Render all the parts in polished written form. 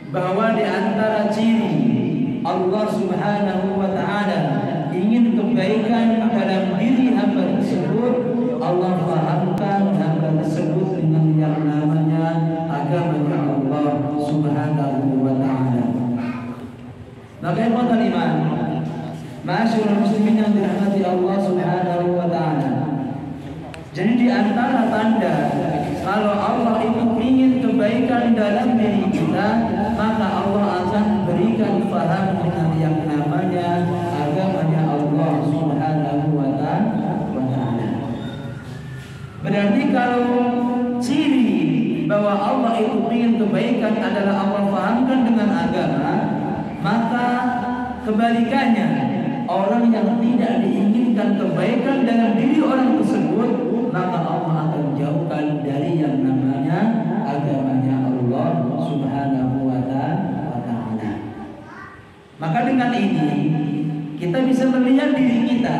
bahwa di antara ciri Allah Subhanahu wa taala ingin kebaikan dalam diri hamba tersebut, Allah fahamkan hamba tersebut dengan yang namanya agamanya Allah Subhanahu wa taala. Maka ikhwatal iman, ma'asyiral muslimin yang dirahmati Allah Subhanahu wa taala. Jadi di antara tanda kalau Allah itu ingin kebaikan dalam diri kita, maka Allah akan berikan faham dengan yang namanya agamanya Allah Subhanahu wa taala. Berarti kalau ciri bahwa Allah itu ingin kebaikan adalah Allah fahamkan dengan agama, maka kebalikannya, orang yang tidak diinginkan kebaikan dalam diri orang tersebut, maka Allah akan jauhkan dari yang namanya agamanya Allah Subhanahu wa taala. Maka dengan ini kita bisa melihat diri kita,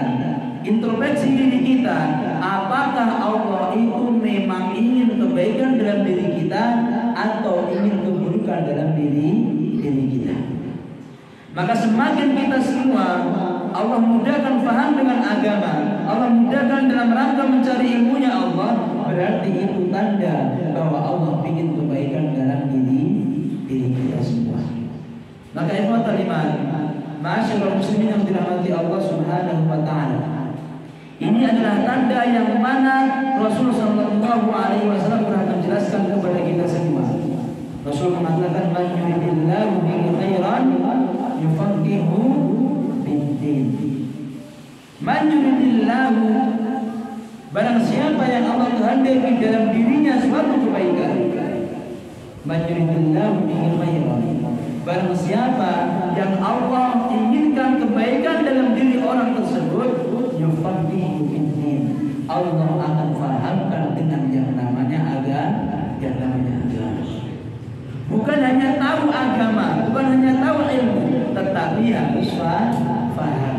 introspeksi diri kita, apakah Allah itu memang ingin kebaikan dalam diri kita atau ingin keburukan dalam diri kita. Maka semakin kita semua Allah mudahkan faham dengan agama, Allah mudahkan dalam rangka mencari ilmunya Allah, berarti itu tanda bahwa Allah ingin kebaikan dalam diri kita semua. Maka ikhwatal iman, ma'asyiral muslimin yang dirahmati Allah Subhanahu wa taala, ini adalah tanda yang mana Rasulullah sallallahu alaihi wasallam pernah menjelaskan kepada kita semua. Rasul mengatakan, "Man yuridillahu bihi khairan yufaqihu fid-din." Man yuridillahu, barang siapa yang Allah kehendaki dalam dirinya suatu kebaikan. Man yuridillahu bihi khairan, barang siapa yang Allah inginkan kebaikan dalam diri orang tersebut, yufaqihu fid-din, Allah akan fahamkan dengan yang namanya agama. Bukan hanya tahu agama, bukan hanya tahu ilmu, tetapi harus faham.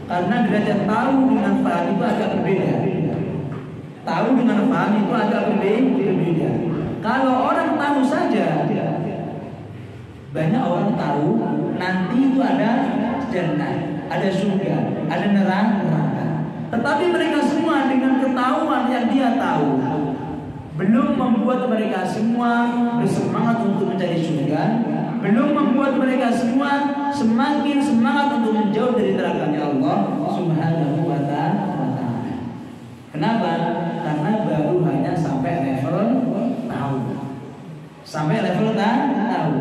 Karena derajat tahu dengan faham itu agak berbeda. Tahu dengan faham itu agak berbeda. Kalau orang tahu saja, banyak orang tahu nanti itu ada jannah, ada surga, ada neraka. Tetapi mereka semua dengan ketahuan yang dia tahu belum membuat mereka semua bersemangat untuk mencari surga, belum membuat mereka semua semakin semangat untuk menjauh dari nerakanya Allah Subhanahu wa taala. Kenapa? Karena baru hanya sampai level tahu. Sampai level tahu.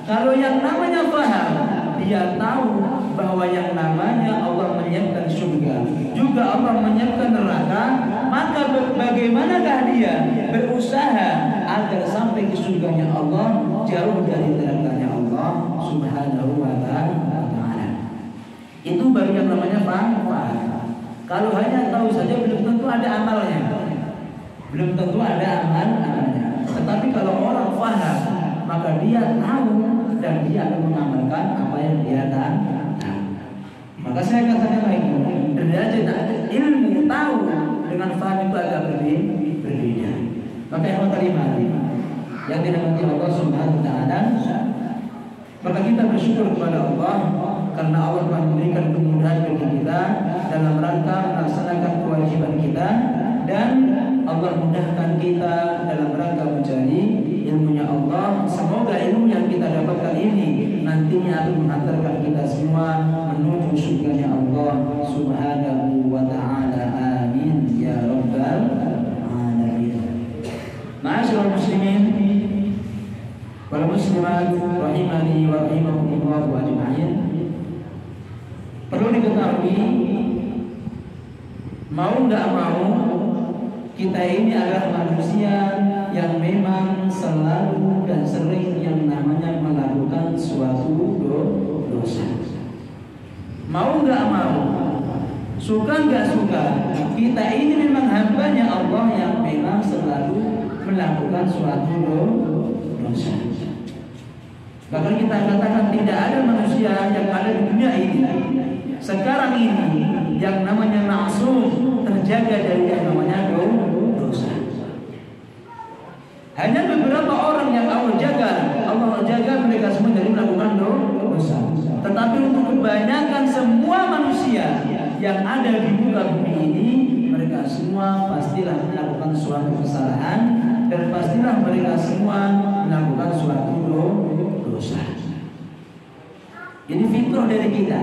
Kalau yang namanya paham, dia tahu bahwa yang namanya Allah menyiapkan surga, juga Allah menyiapkan neraka, maka bagaimanakah dia berusaha agar sampai ke surganya Allah, jauh dari nerakanya Allah Subhanahu wa taala. Itu baru yang namanya paham. Kalau hanya tahu saja belum tentu ada amalnya. Belum tentu ada amalnya. Tetapi kalau orang paham, maka dia tahu dan dia akan mengamalkan apa yang dia tahu. Maka saya katakan lagi, derajat ilmu tahu dengan faham itu agak berbeda. Maka yang terima yang dirahmati Allah Subhanahu wa taala, maka kita bersyukur kepada Allah karena Allah telah memberikan kemudahan bagi kita dalam rangka melaksanakan kewajiban kita, dan Allah mudahkan kita dalam rangka mencari ilmunya Allah. Semoga ilmu yang kita dapatkan ini nantinya akan menghantarkan kita semua menuju surganya Allah Subhanahu wa taala. Amin ya rabbal alamin. Ma'asyiral muslimin wal muslimat rahimani wa rahimakumullah ajma'in. Perlu diketahui, mau enggak mau, kita ini adalah manusia yang memang selalu dan sering yang namanya melakukan suatu dosa. Mau nggak mau, suka nggak suka, kita ini memang hambanya Allah yang memang selalu melakukan suatu dosa. Bahkan kita katakan tidak ada manusia yang ada di dunia ini sekarang ini yang namanya maksum, terjaga dari yang namanya dosa. Hanya beberapa orang yang Allah jaga melakukan dosa. Tetapi untuk kebanyakan semua manusia yang ada di muka bumi ini, mereka semua pastilah melakukan suatu kesalahan dan pastilah mereka semua melakukan suatu dosa. Ini fitrah dari kita.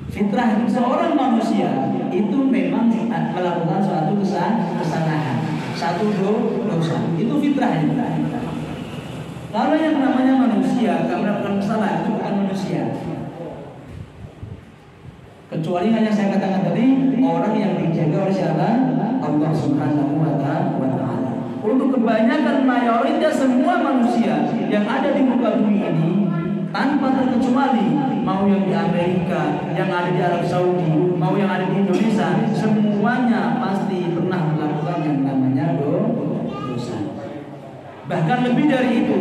Fitrah seorang manusia itu memang melakukan suatu kesalahan, satu dosa. Itu fitrahnya. Kalau yang namanya manusia kalau melakukan kesalahan itu bukan manusia. Kecuali hanya saya katakan tadi, orang yang dijaga oleh siapa? Allah Subhanahu wa ta'ala. Untuk kebanyakan mayoritas semua manusia yang ada di muka bumi ini, tanpa terkecuali, mau yang di Amerika, yang ada di Arab Saudi, mau yang ada di Indonesia, semuanya pasti pernah melakukan yang namanya dosa. Bahkan lebih dari itu,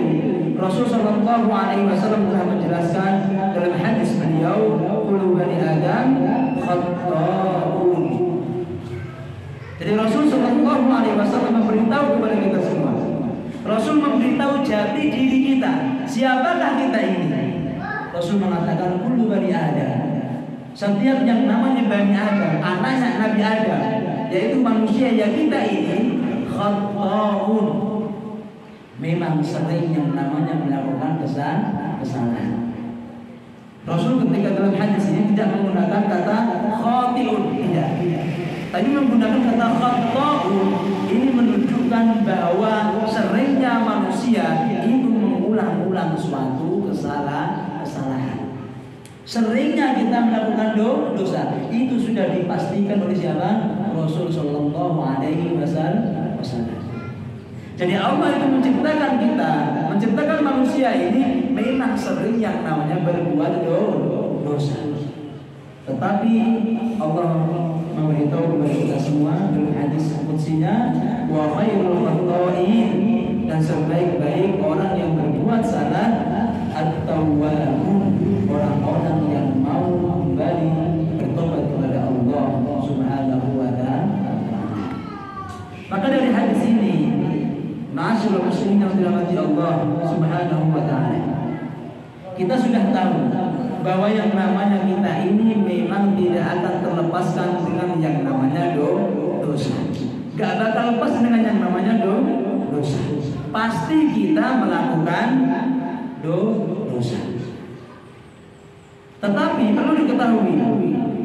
Rasulullah SAW telah menjelaskan dalam hadis beliau, kullu bani Adam khata'un. Jadi Rasulullah SAW memberitahu kepada kita semua. Rasul memberitahu jati diri kita. Siapakah kita ini? Rasul mengatakan kullu bani Adam. Setiap yang namanya bani Adam, anaknya Nabi Adam, yaitu manusia yang kita ini, khata'un. Memang sering yang namanya melakukan kesalahan. Rasul ketika dalam hadis ini tidak menggunakan kata khati'un, tidak. Tadi menggunakan kata khata'un. Ini menunjukkan bahwa seringnya manusia itu mengulang-ulang suatu kesalahan. Seringnya kita melakukan dosa. Itu sudah dipastikan oleh siapa? Rasul sallallahu alaihi wasallam. Jadi Allah itu menciptakan kita, menciptakan manusia ini memang sering yang namanya berbuat dosa. Tetapi Allah memberitahu kepada kita semua dalam hadis qudsinya, wa khairul khata'in, dan sebaik-baik orang yang berbuat salah at-tawwabun, orang-orang yang mau kembali bertobat kepada Allah Subhanahu wa ta'ala. Maka dari hadis ini, ma'asyiral muslimin yang dirahmati Allah Subhanahu wa ta'ala, kita sudah tahu bahwa yang namanya kita ini memang tidak akan terlepaskan dengan yang namanya dosa. Gak bakal lepas dengan yang namanya dosa. Pasti kita melakukan dosa. Tetapi perlu diketahui,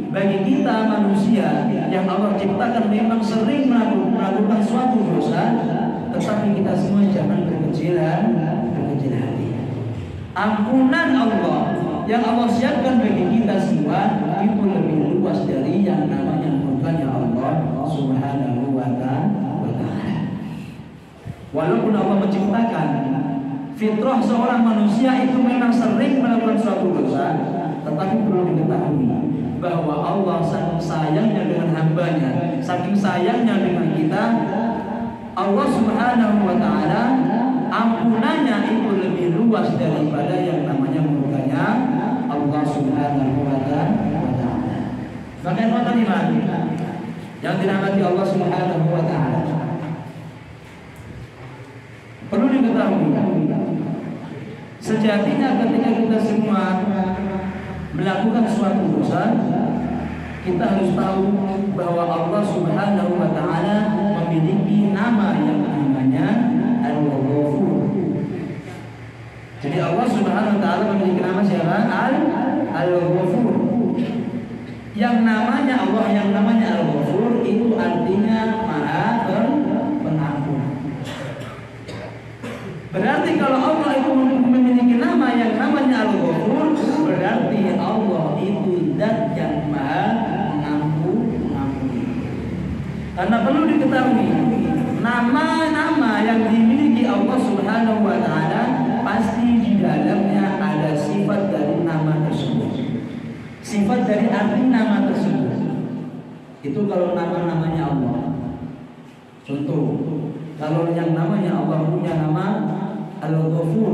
bagi kita manusia yang Allah ciptakan memang sering melakukan suatu dosa, tetapi kita semua jangan berkecil hati. Ampunan Allah yang Allah siapkan bagi kita semua itu lebih luas dari yang namanya murkanya Allah Subhanahu wa ta'ala. Walaupun Allah menciptakan fitrah seorang manusia itu memang sering melakukan suatu dosa, tetapi perlu diketahui bahwa Allah saking sayangnya dengan hambanya, saking sayangnya dengan kita, Allah Subhanahu wa ta'ala ampunannya itu lebih luas daripada yang namanya murkanya Allah Subhanahu wa ta'ala. Maka ikhwatal iman yang dirahmati Allah Subhanahu wa ta'ala, perlu diketahui sejatinya ketika kita semua melakukan suatu dosa, kita harus tahu bahwa Allah Subhanahu wa ta'ala memiliki nama yang namanya Al-Ghafur. Jadi Allah Subhanahu wa ta'ala memiliki nama siapa? Al-Ghafur. Yang namanya Allah, yang namanya Al-Ghafur itu artinya Maha Pengampun. Berarti kalau Allah itu memiliki nama yang namanya Al-Ghafur, berarti Allah itu zat yang Maha Mengampuni. Karena perlu diketahui, nama-nama yang dimiliki Allah Subhanahu wa ta'ala pasti di dalamnya ada sifat dari nama tersebut. Sifat dari arti nama tersebut. Itu kalau nama-namanya Allah. Contoh, kalau yang namanya Allah punya nama Al-Ghafur,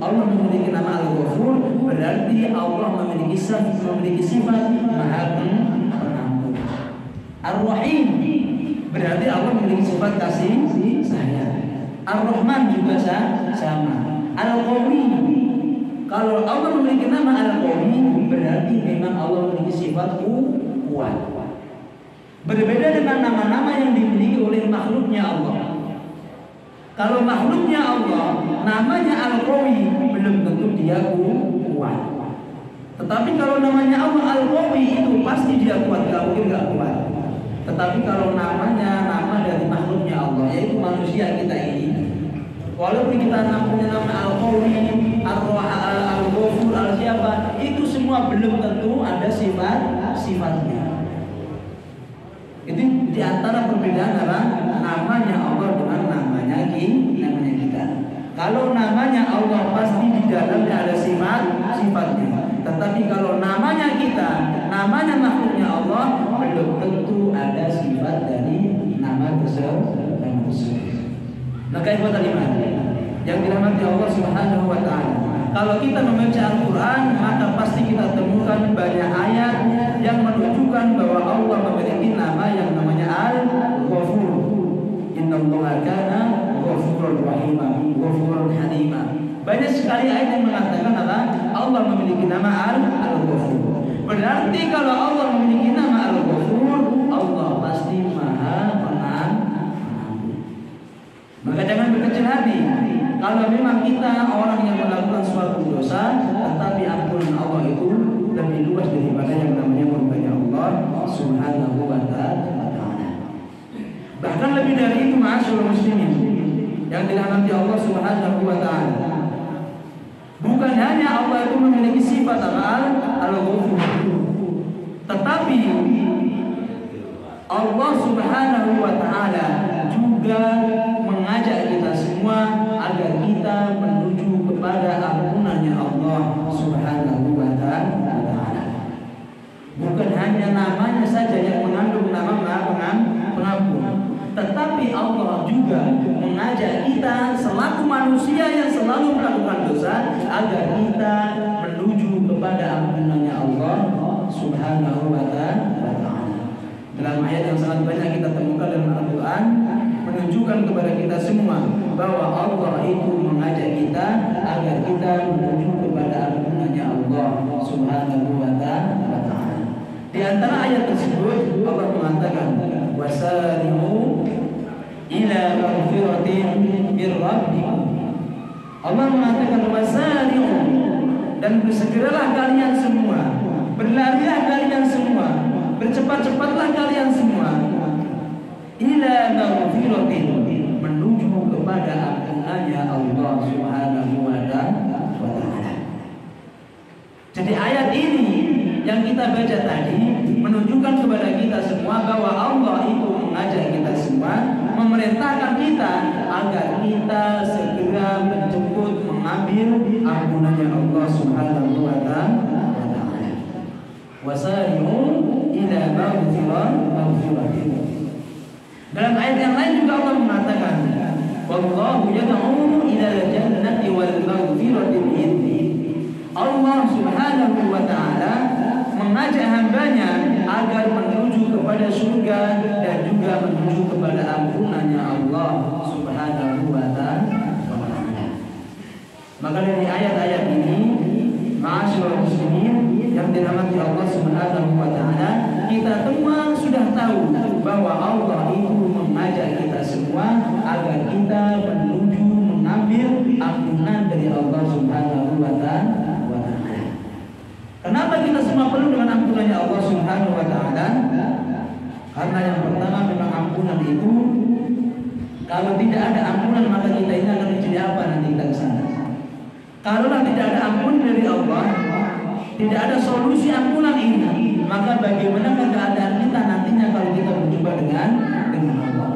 Allah memiliki nama Al-Ghafur, berarti Allah memiliki sifat Maha Pengampun. Ar-Rahim, berarti Allah memiliki sifat kasih sayang. Ar-Rahman juga sama. Al-Qawi, Kalau Allah memiliki nama Al-Qawi, berarti memang Allah memiliki sifat kuat. Berbeda dengan nama-nama yang dimiliki oleh makhluknya Allah. Kalau makhluknya Allah, namanya Al-Qawi, belum tentu dia kuat. Tetapi kalau namanya Allah Al-Qawi, itu pasti dia kuat, gak mungkin gak kuat. Tetapi kalau namanya nama dari makhluknya Allah, yaitu manusia kita ini, walaupun kita punya nama Al-Qawi, Al-Ghafur, Al-Siapa, itu semua belum tentu ada sifatnya. Itu diantara perbedaan apa? Namanya Allah dengan namanya kita. Kalau namanya Allah pasti di dalamnya ada sifatnya. Tetapi kalau namanya kita, namanya makhluknya Allah, belum tentu ada sifat dari nama tersebut. Maka ikhwatal iman yang dirahmati Allah Subhanahu wa taala, kalau kita membaca Al-Quran, maka pasti kita temukan banyak ayat yang menunjukkan bahwa Allah memiliki nama yang namanya Al-Ghafur. Innallaha kana ghafurur rahim, ghafurur halim. Banyak sekali ayat yang mengatakan Allah memiliki nama Al-Ghafur. Berarti kalau Allah memiliki nama Al-Ghafur, Allah pasti Maha Pengampun. Maka jangan berkecil hati. Kalau memang kita orang yang melakukan suatu dosa, tetapi ampunan Allah itu lebih luas daripada yang namanya murkanya Allah Subhanahu wa ta'ala. Bahkan lebih dari itu, ma'asyiral muslimin yang dirahmati Allah Subhanahu wa ta'ala, bukan hanya Allah itu memiliki sifat Al-Ghafur, tetapi Allah Subhanahu wa ta'ala juga mengajak kita semua agar kita menuju kepada ampunannya Allah Subhanahu wa ta'ala. Bukan hanya namanya saja yang mengandung nama pengampun, tetapi Allah juga mengajak kita selaku manusia yang selalu melakukan dosa agar kita menuju kepada ampunannya Allah Subhanahu wa ta'ala. Dalam ayat yang sangat banyak kita temukan dalam Al-Quran, menunjukkan kepada kita semua bahwa Allah itu mengajak kita agar kita menuju kepada ampunannya Allah Subhanahu wa ta'ala. Di antara ayat tersebut Allah mengatakan, wasari'u ila maghfiratin min rabbikum. Allah mengatakan wasari'u, dan bersegeralah kalian semua, berlarilah kalian semua, bercepat-cepatlah kalian semua ila maghfiratin, menuju kepada ampunannya Allah Subhanahu wa ta'ala. Jadi ayat ini yang kita baca tadi menunjukkan kepada kita semua bahwa Allah itu mengajak kita semua, memerintahkan kita agar kita segera menjemput, mengambil ampunannya Allah Subhanahu wa ta'ala. Wasari'u ila maghfiratin. Dalam ayat yang lain juga Allah mengatakan, wallahu yad'u ila al-jannati wal maghfirati bi'idzni. Allah Subhanahu wa ta'ala mengajak hambanya agar menuju kepada surga dan juga menuju kepada ampunannya Allah Subhanahu wa ta'ala. Maka dari ayat-ayat ini, ma'asyiral muslimin yang dirahmati Allah Subhanahu wa ta'ala, kita semua sudah tahu bahwa Allah itu mengajak kita semua agar kita menuju mengambil ampunan dari Allah Subhanahu wa ta'ala. Kenapa kita semua perlu dengan ampunannya Allah Subhanahu wa ta'ala? Karena yang pertama memang ampunan itu, kalau tidak ada ampunan maka kita ini akan menjadi apa nanti kita ke sana. Kalaulah tidak ada ampun dari Allah, tidak ada solusi ampunan ini, maka bagaimana keadaan kita nantinya kalau kita berjumpa dengan Allah?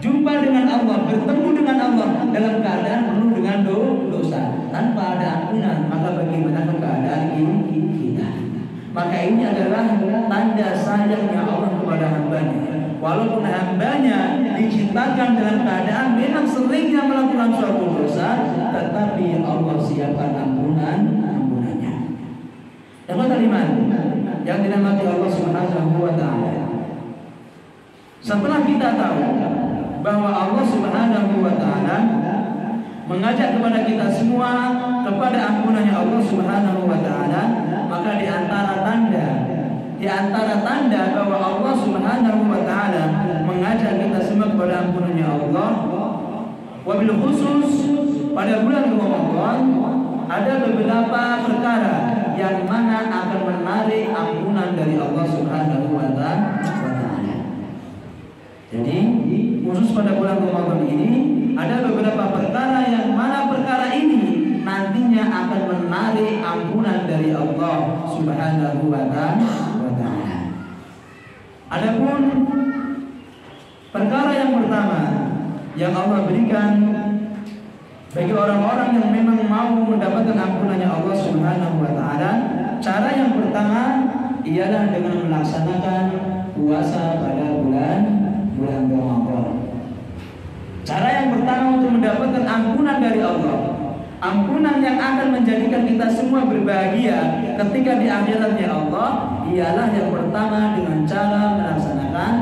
Jumpa dengan Allah, bertemu dengan Allah dalam keadaan penuh dengan dosa, tanpa ada ampunan, maka bagaimana keadaan kita? Maka ini adalah tanda sayangnya Allah kepada hambanya. Walaupun hambanya diciptakan dalam keadaan memang seringnya melakukan suatu dosa, tetapi Allah siapkan ampunannya. Teman-teman iman yang dirahmati Allah Subhanahu wa ta'ala, setelah kita tahu bahwa Allah Subhanahu wa ta'ala mengajak kepada kita semua kepada pada ampunannya Allah Subhanahu wa taala, maka di antara tanda bahwa Allah Subhanahu wa taala mengajak kita semua kepada ampunannya Allah, wabil khusus pada bulan Ramadan ada beberapa perkara yang mana akan menarik ampunan dari Allah Subhanahu wa taala. Jadi khusus pada bulan Ramadan ini ada beberapa perkara yang mana perkara ini nantinya akan menarik ampunan dari Allah Subhanahu wa taala. Adapun perkara yang pertama yang Allah berikan bagi orang-orang yang memang mau mendapatkan ampunannya Allah Subhanahu wa taala, cara yang pertama ialah dengan melaksanakan puasa pada bulan Ramadan. Cara yang pertama untuk mendapatkan ampunan dari Allah, ampunan yang akan menjadikan kita semua berbahagia ketika di akhiratnya Allah, ialah yang pertama dengan cara melaksanakan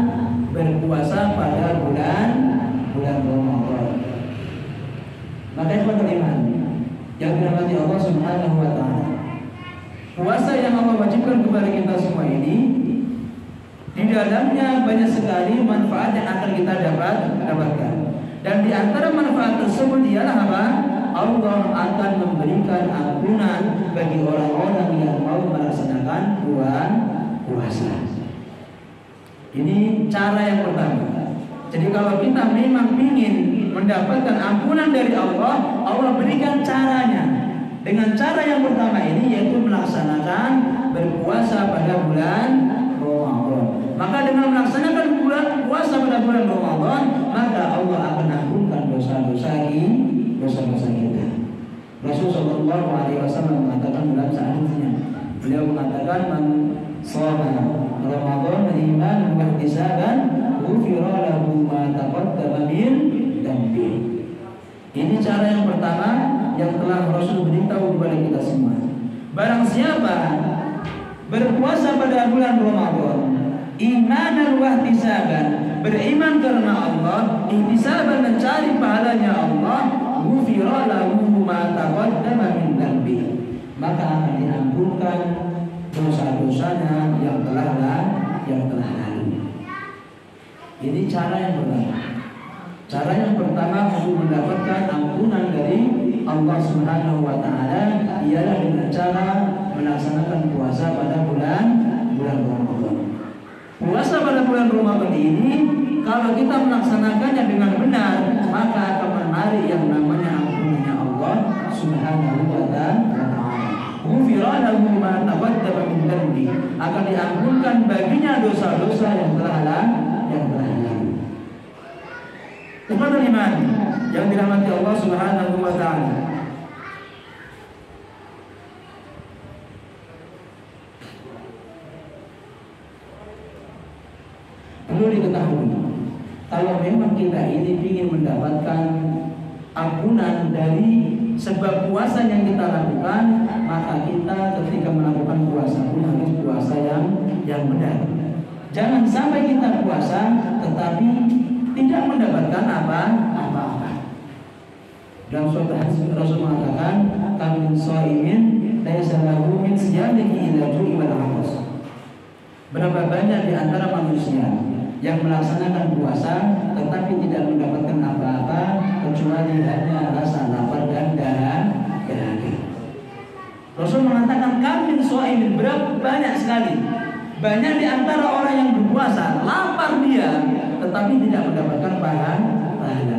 berpuasa pada bulan Ramadan. Maka itu iman yang dirahmati Allah Subhanahu wa taala. Puasa yang Allah wajibkan kepada kita semua ini, di dalamnya banyak sekali manfaat yang akan kita dapatkan. Dan di antara manfaat tersebut ialah apa? Allah akan memberikan ampunan bagi orang-orang yang mau melaksanakan puasa. Ini cara yang pertama. Jadi kalau kita memang ingin mendapatkan ampunan dari Allah, Allah berikan caranya. Dengan cara yang pertama ini yaitu melaksanakan berpuasa pada bulan Ramadan. Maka dengan melaksanakan puasa pada bulan Ramadan, maka Allah akan ampunkan dosa-dosa kita. Rasulullah Shallallahu Alaihi Wasallam mengatakan dalam hadisnya, beliau mengatakan, man shoma Ramadan imanan wa ihtisaban ghufira lahu ma taqaddama min dhanbi. Ini cara yang pertama yang telah Rasul beritahu kepada kita semua. Barang siapa berpuasa pada bulan Ramadan imanan wa ihtisaban, beriman karena Allah, ihtisaban mencari pahalanya Allah, ghufira lahu ma taqaddama min dhanbi, maka akan diampunkan dosa-dosanya yang telah lalu. Ini cara yang pertama. Cara yang pertama untuk mendapatkan ampunan dari Allah Subhanahu wa taala ialah dengan cara melaksanakan puasa pada bulan Ramadan. Puasa pada bulan Ramadan ini kalau kita melaksanakannya dengan benar, maka akan menarik yang namanya ampunannya Allah Subhanahu wa taala. Ghufira lahu ma taqaddama min dhanbi, akan diampunkan baginya dosa-dosa yang telah lalu. Ikhwatul iman yang dirahmati Allah Subhanahu wa taala. Perlu diketahui, kalau memang kita ini ingin mendapatkan ampunan dari sebab puasa yang kita lakukan, maka kita ketika melakukan puasa pun harus puasa yang benar. Jangan sampai kita puasa tetapi tidak mendapatkan apa-apa. Dalam suatu hadis Rasul mengatakan, "Kam min shaimin laisa lahu min siyamihi illa ju'i wal 'atas." Berapa banyak di antara manusia yang melaksanakan puasa tetapi tidak mendapatkan apa-apa kecuali hanya rasa lapar dan dahaga. Rasul mengatakan, "Kam min shaimin," berapa banyak sekali. Banyak di antara orang yang berpuasa lapar dia tetapi tidak mendapatkan pahala.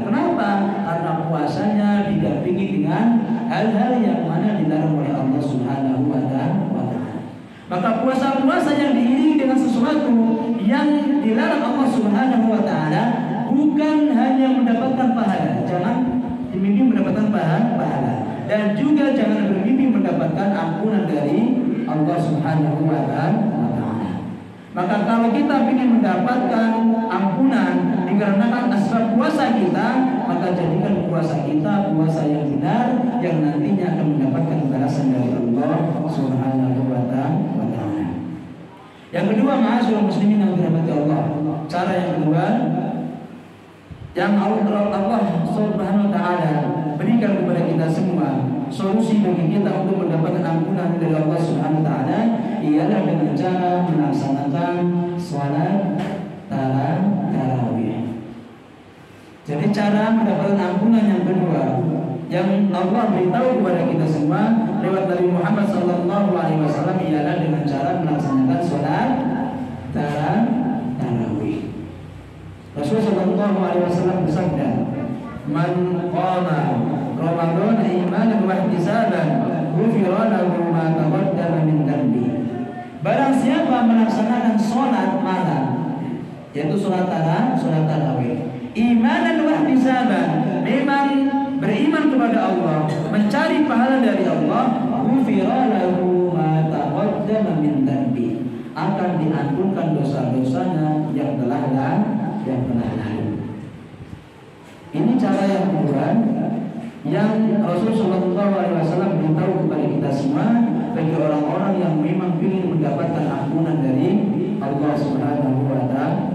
Kenapa? Karena puasanya didampingi dengan hal-hal yang mana dilarang oleh Allah Subhanahu wa taala. Maka puasa-puasa yang diiringi dengan sesuatu yang dilarang Allah Subhanahu wa taala bukan hanya mendapatkan pahala, jangan dimimpi mendapatkan pahala, dan juga jangan bermimpi mendapatkan ampunan dari Allah Subhanahu wa taala. Maka kalau kita ingin mendapatkan ampunan dikarenakan asbab puasa kita, maka jadikan puasa kita puasa yang benar, yang nantinya akan mendapatkan balasan dari Allah Subhanahu wa taala. Yang kedua, ma'asyiral muslimin yang dirahmati Allah, cara yang kedua yang Allah Subhanahu wa taala berikan kepada kita semua solusi bagi kita untuk mendapatkan ampunan dari Allah Subhanahu wa taala ialah dengan cara melaksanakan salat tarawih. Jadi cara mendapatkan ampunan yang kedua yang Allah beritahu kepada kita semua lewat Nabi Muhammad SAW ialah dengan cara melaksanakan salat tarawih. Rasulullah SAW bersabda, "Man qama Ramadan imanan wa ihtisaban, ghufira lahu ma taqaddama min dhanbi." Barang siapa melaksanakan salat malam, yaitu salat tarawih, imanan wa ihtisaban, memang beriman kepada Allah, mencari pahala dari Allah, ghufira lahu ma taqaddama min dhanbi, akan diampunkan dosa-dosanya yang telah lalu. Ini cara yang kedua yang Rasulullah SAW beritahu kepada kita semua bagi orang-orang yang memang ingin mendapatkan ampunan dari Allah Subhanahu wa taala.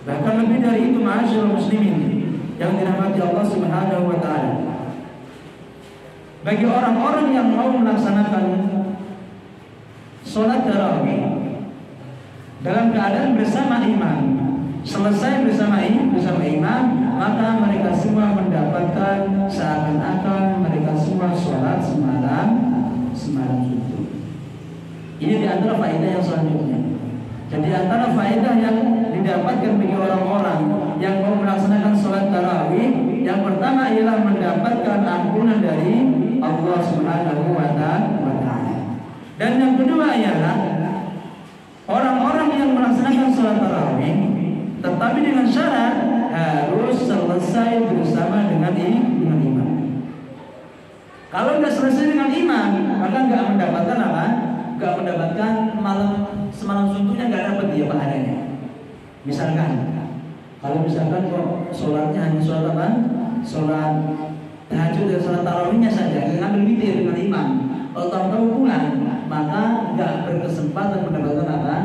Bahkan lebih dari itu, ma'asyiral muslimin yang dirahmati Allah Subhanahu wa taala, bagi orang-orang yang mau melaksanakan salat tarawih dalam keadaan bersama imam, selesai bersama imam, maka mereka semua mendapatkan seakan-akan mereka semua sholat semalam suntuk. Ini di antara faedah yang selanjutnya. Jadi antara faedah yang didapatkan bagi orang-orang yang mau melaksanakan sholat tarawih, yang pertama ialah mendapatkan ampunan dari Allah Subhanahu wa taala. Dan yang kedua ialah orang-orang yang melaksanakan sholat tarawih tetapi dengan syarat harus selesai bersama dengan imam. Kalau tidak selesai dengan imam, maka nggak mendapatkan apa? Nggak mendapatkan semalam suntuknya, nggak dapat dia pahalanya. Misalkan, kalau misalkan kok sholatnya hanya sholat apa? Sholat tahajud dan sholat tarawihnya saja, ngambil witir dengan imam. Kalau tahu-tahu pulang, maka nggak berkesempatan mendapatkan apa?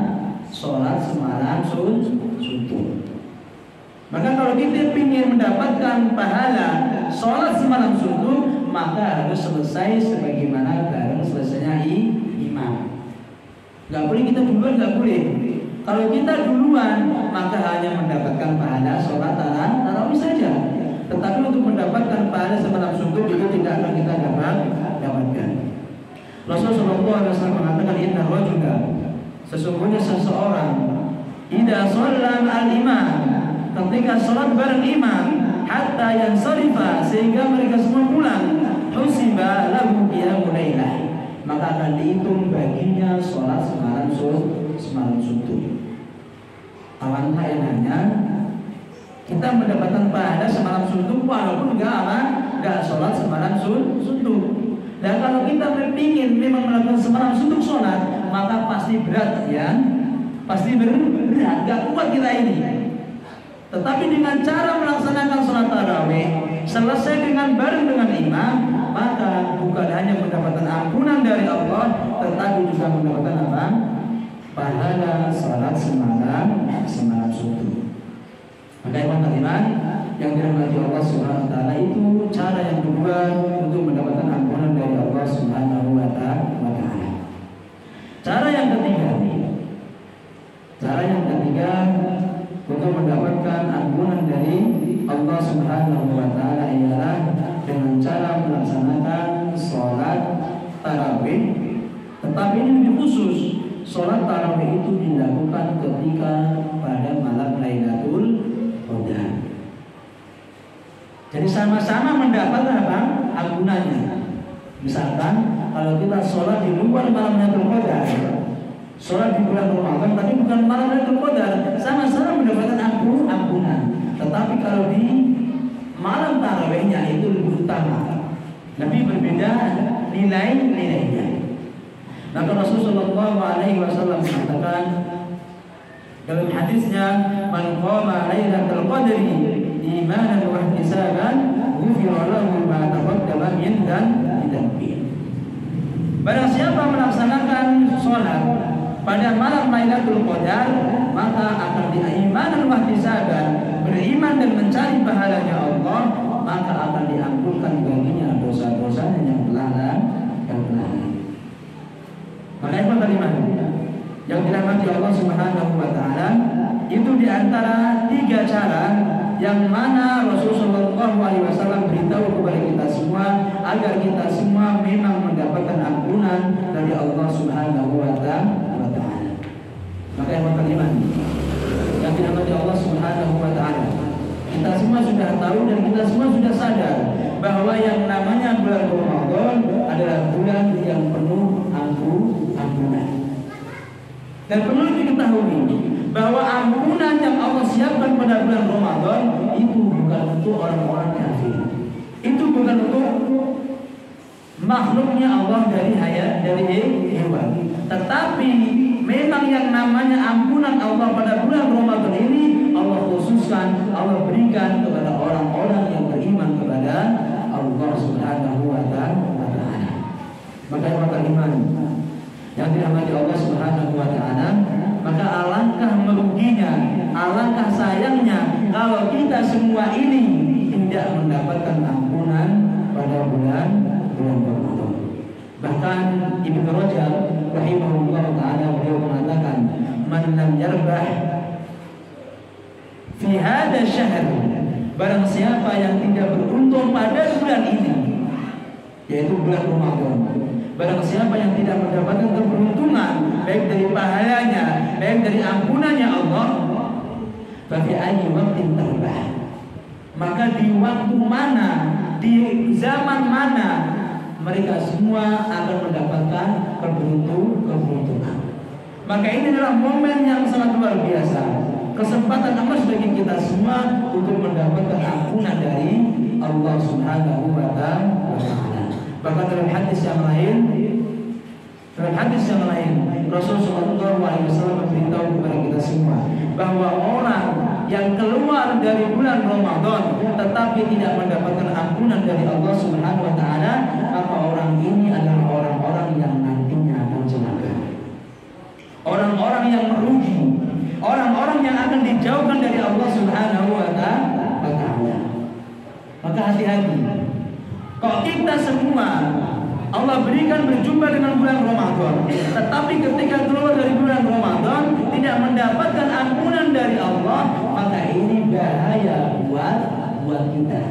Sholat semalam suntuk. Maka kalau kita ingin mendapatkan pahala sholat semalam suntuk, maka harus selesai sebagaimana bareng selesainya imam. Gak boleh kita duluan, gak boleh. Kalau kita duluan, maka hanya mendapatkan pahala sholat tarawih saja. Tetapi untuk mendapatkan pahala semalam suntuk juga tidak akan kita dapatkan. Rasulullah SAW mengatakan, "Inna rajula," sesungguhnya seseorang, "idza shalla al-imam," ketika salat bareng imam, "hatta yansarifa," sehingga mereka semua pulang, "husiba lahu qiyamul lailah," maka akan dihitung baginya salat semalam suntuk. Alangkah enaknya kita mendapatkan pahala semalam suntuk walaupun enggak salat semalam suntuk. Dan kalau kita berpingin memang melakukan semalam suntuk sholat, maka pasti berat ya, pasti berat, gak kuat kita ini. Tetapi dengan cara melaksanakan sholat tarawih, selesai dengan bareng dengan imam, maka bukan hanya mendapatkan ampunan dari Allah, tetapi juga mendapatkan apa? Pahala sholat semalam suntuk. Maka iman yang dirahmati Allah Subhanahu wa taala, itu cara yang kedua untuk mendapatkan ampunan dari Allah Subhanahu wa taala. Cara yang ketiga untuk mendapatkan ampunan dari Allah Subhanahu wa taala ialah dengan cara melaksanakan sholat tarawih. Tetapi ini lebih khusus, sholat tarawih itu dilakukan ketika pada malam Lailatul Qadar. Jadi sama-sama mendapatkan apa? Ampunannya. Misalkan kalau kita sholat di luar malam Lailatul Qadar, sholat di bulan Ramadan tapi bukan malam Lailatul Qadar, sama-sama mendapatkan ampunan. Tetapi kalau di malam tarawihnya itu lebih utama, lebih berbeda nilainya. Maka Rasulullah SAW mengatakan dalam hadisnya, "Man qama lailatul qadri imanan wa ihtisaban, ghufira lahu ma taqaddama min dhanbi." Barang siapa melaksanakan sholat pada malam Lailatul Qadar, maka akan diimanan wa ihtisaban, beriman dan mencari pahalanya Allah, maka akan diampunkan baginya dosa-dosa dirahmati Allah Subhanahu wa taala, itu diantara 3 cara yang mana Rasulullah SAW beritahu kepada kita semua agar kita semua memang mendapatkan ampunan dari Allah Subhanahu wa taala. Maka yang beriman yang dirahmati Allah Subhanahu wa taala, kita semua sudah tahu dan kita semua sudah sadar bahwa yang namanya bulan Ramadan adalah bulan yang penuh ampunan. Dan perlu diketahui bahwa ampunan yang Allah siapkan pada bulan Ramadan itu bukan untuk orang-orang kafir. Itu bukan untuk makhluknya Allah dari hewan. Tetapi memang yang namanya ampunan Allah pada bulan Ramadan ini Allah khususkan, Allah berikan kepada orang-orang yang beriman kepada Allah Subhanahu wa taala. Maka yang beriman yang dirahmati Allah Subhanahu wa taala, maka alangkah meruginya, alangkah sayangnya kalau kita semua ini tidak mendapatkan ampunan pada bulan Ramadan. Bahkan Ibnu Rajab rahimahullah taala beliau mengatakan, "Man lam yarbah fi hadha syahr", barang siapa yang tidak beruntung pada bulan ini, yaitu bulan Ramadan, barang siapa yang tidak mendapatkan keberuntungan baik dari pahalanya, baik dari ampunannya Allah, bagi ayyi waqtin tarbah, maka di waktu mana, di zaman mana mereka semua akan mendapatkan keberuntungan. Maka ini adalah momen yang sangat luar biasa, kesempatan emas bagi kita semua untuk mendapatkan ampunan dari Allah Subhanahu wa taala. Bahkan dalam hadis yang lain, Rasulullah SAW memberitahu kepada kita semua bahwa orang yang keluar dari bulan Ramadan tetapi tidak mendapatkan ampunan dari Allah Subhanahu wa taala, maka orang ini adalah orang-orang yang nantinya akan celaka. Orang-orang yang merugi, orang-orang yang akan dijauhkan dari Allah Subhanahu wa taala. Maka hati-hati. Kok kita semua Allah berikan berjumpa dengan bulan Ramadan, tetapi ketika keluar dari bulan Ramadan tidak mendapatkan ampunan dari Allah, maka ini bahaya buat kita.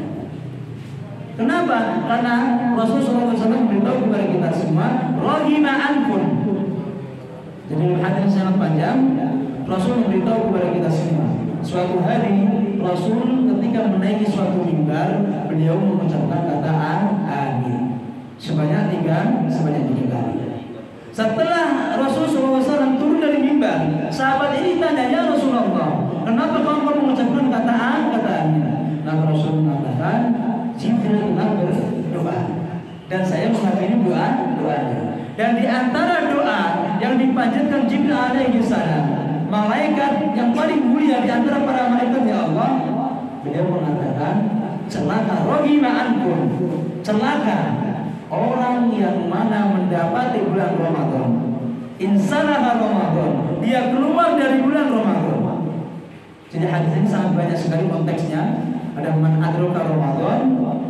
Kenapa? Karena Rasulullah SAW memberitahu kepada kita semua, "Rahima ankum." Jadi hadis sangat panjang. Rasul memberitahu kepada kita semua. Suatu hari Rasul ketika menaiki suatu mimbar, beliau mengucapkan kata amin sebanyak tiga kali. Setelah Rasulullah SAW turun dari mimbar, sahabat ini tanya, "Ya Rasulullah, kenapa kamu mengucapkan kata amin?" Maka Rasul mengatakan, "Jibril telah berdoa dan saya mengamini doanya." Dan di antara doa yang dipanjatkan Jibril alaihi salam, malaikat yang paling mulia di antara para malaikat ya Allah, beliau mengatakan, "Celaka rohima ankum," celaka orang yang mana mendapati bulan Ramadan. Insanaha Ramadan, dia keluar dari bulan Ramadan. Jadi hadis ini sangat banyak sekali konteksnya. Ada man adraka Ramadan,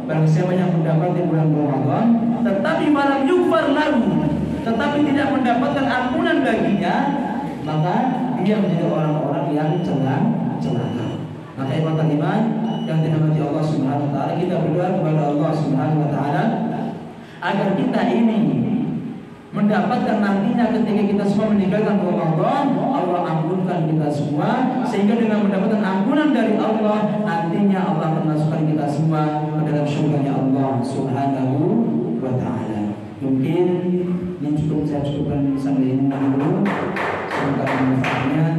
barang siapa yang mendapati bulan Ramadan, tetapi malam yufar lahu, tetapi tidak mendapatkan ampunan baginya, maka dia menjadi orang-orang yang celaka. Maka iman iman yang dirahmati Allah Subhanahu wa taala, kita berdoa kepada Allah Subhanahu wa taala agar kita ini mendapatkan nantinya ketika kita semua meninggalkan Ramadan, Allah ampunkan kita semua, sehingga dengan mendapatkan ampunan dari Allah, nantinya Allah akan masukkan kita semua ke dalam surganya Allah Subhanahu wa taala. Mungkin ini saya cukupkan sampai ini dulu. Semoga bermanfaatnya.